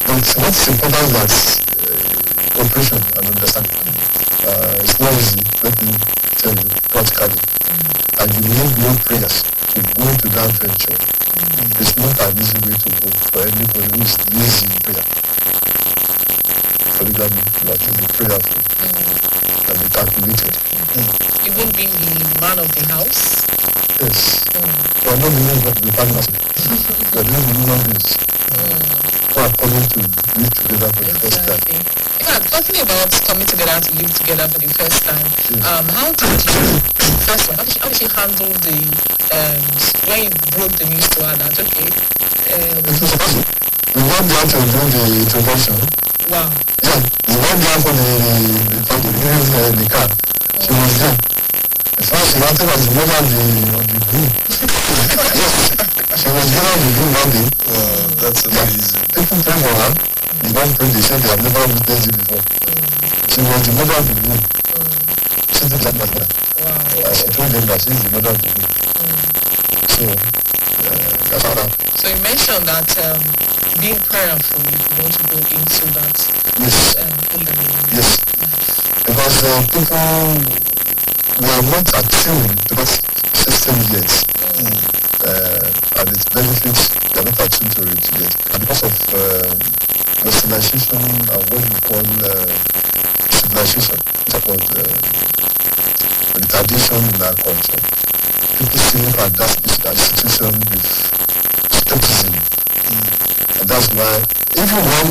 but what's important is that cooperation and understanding. It's not easy, let me tell you, practically. And you need more prayers to go into that venture. It's not an easy way to go for anybody who is lazy in prayer. Polygamy, you have to be prayerful and be calculated. Even being the man of the house? Yes. We are not the partners. We are doing the human beings who are coming to live together for the first time. Yeah, talking about coming together to live together for the first time, how did you, first one, how did she handle the, when you broke the news to her that, okay, it was possible. We went there to do the introduction. Wow. Yeah, we went there for the car. She was there. In fact, she acted as the mother of the group. She was there on the group one day. Wow, that's amazing. People pray for her. They don't pray, they say they have never witnessed it before. She was the mother of the group. She did like my mother. Wow. She told them that she is the mother of the group. So, that's how that. So you mentioned that being prayerful, if you want to go into that Yes. polygamy. Yes. Because people were not attuned to that system yet. And its benefits, they are not attuned to it yet. And because of westernization and what we call civilization, which are called the tradition in our culture, people still look at that institution with skepticism. And that's why even when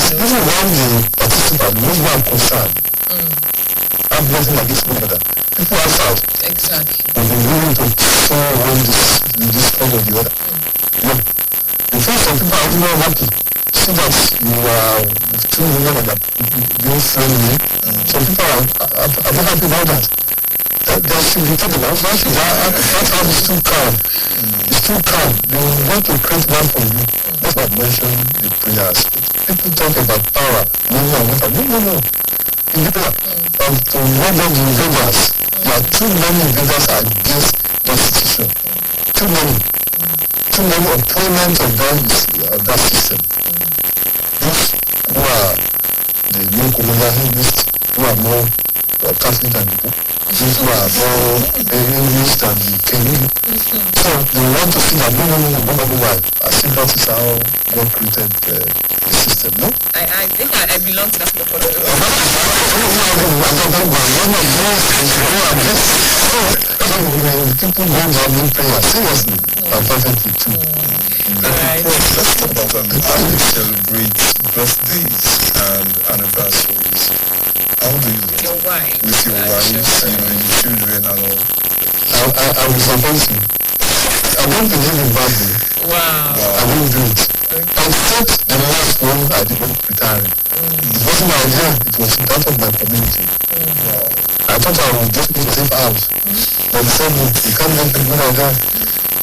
even when the participant, those who are concerned, have nothing against one another, people outside will be willing to fall on this one or the other. No. In fact, some people are even happy. See that you are with two women and are being friendly. Some people are not happy about that. There should be talking about that. That house is too calm. It's too calm. They want to create one for you. That's why I mentioned the prayer aspect. People talk about power, money and water. No. In the prayer, to run down the invaders, there are too many invaders against the institution. Too many opponents of that system. Those who are the new colonialists, who are more Catholic than the Pope, those who are more English than the Kenyan. So they want to see that no, why? I think that is how God created the system, no? I think I belong to that people. People go down in prayer, seriously, and perfectly too. Let's talk about how you celebrate birthdays and anniversaries. How do you do it? Your wife. With your wives, your children and all. I will suppose you. I don't believe in birthday. Wow. I won't do it. Except the last one I did not retiring. It wasn't my idea, it was that of my community. Wow. I thought I would just be the same house. But they said, you can't make a good idea.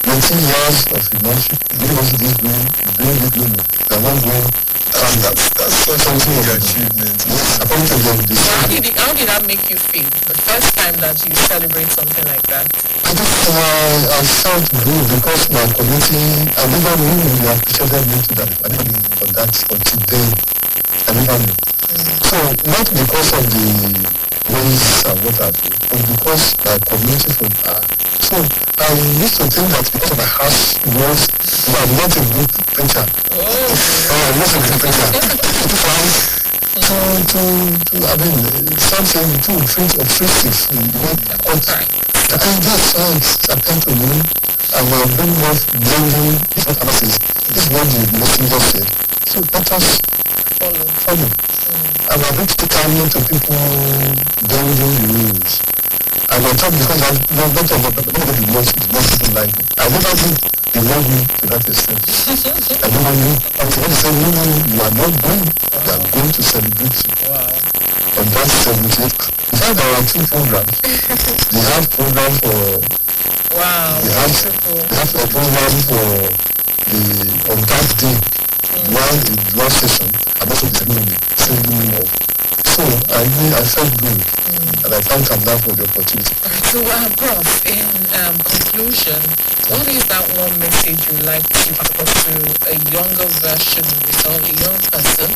19 years of immersion, you want to do this way, doing it, no. They are not going. That's such a big achievement. According to them, they say, How did that make you feel? The first time that you celebrate something like that? I felt good because my community, I never knew we appreciated me to that. I never knew for that until then. I never knew. So, not because of the ways and what have you, but because my community for so I used to think that because of my harsh words, I'm not a good preacher. I'm not a good preacher. Something too obtrusive. And that's why it's happened to me. And we are doing what bringing what Allah says. This is what the messenger said. So let us follow. And we are going to take kindly to people bending the rules. And on top, because I don't talk about the most people like me. I never think they love me to that extent. I never knew. Until they said, no, you are not going. You are going to celebrate you. Wow. On that 78th. In fact, there are 2 programs. They have program for... Wow. They have a program for on that day. One session, and also the ceremony of. So I felt good, and I thank Allah for the opportunity. So, Prof, in conclusion, what is that one message you like to pass to a younger version of yourself, a young person,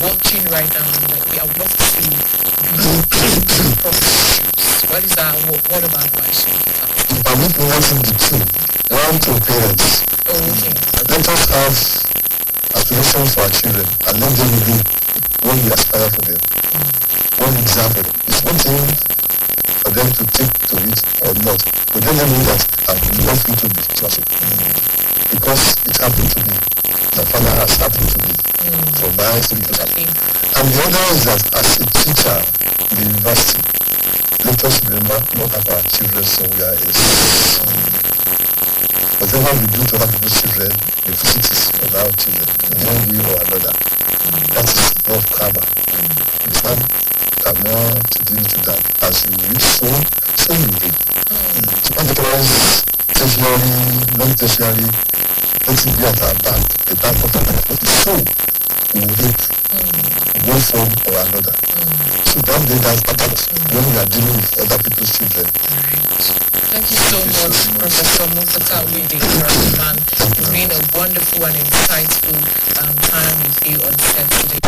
watching right now, and I would love to be Prof's shoes? What is that? What about advice you give out? If I need to mention the 2, one to parents. Oh, okay. Let us have aspirations for our children, and let them do what we aspire for them. What we desire for them. It's one thing for them to take to it or not, but then they know that I would love you to be classic. Because it happened to me. My father has happened to me. From my eyes to be classic. And the other is that as a teacher in the university, let us remember not have our children somewhere else. Whatever we do to other people's children, the facilities of our children, in one way or another, that is not karma. Islam cannot to deal to that. As you reach so you do. So otherwise, tertiary, non-tertiary, let it be at our back, the back of our life. But the soul will reap one form or another. So that day that's part of when we are dealing with other people's children. Thank you so much, Professor Mufata Widi Rahman. It's been a wonderful and insightful time with you on set today.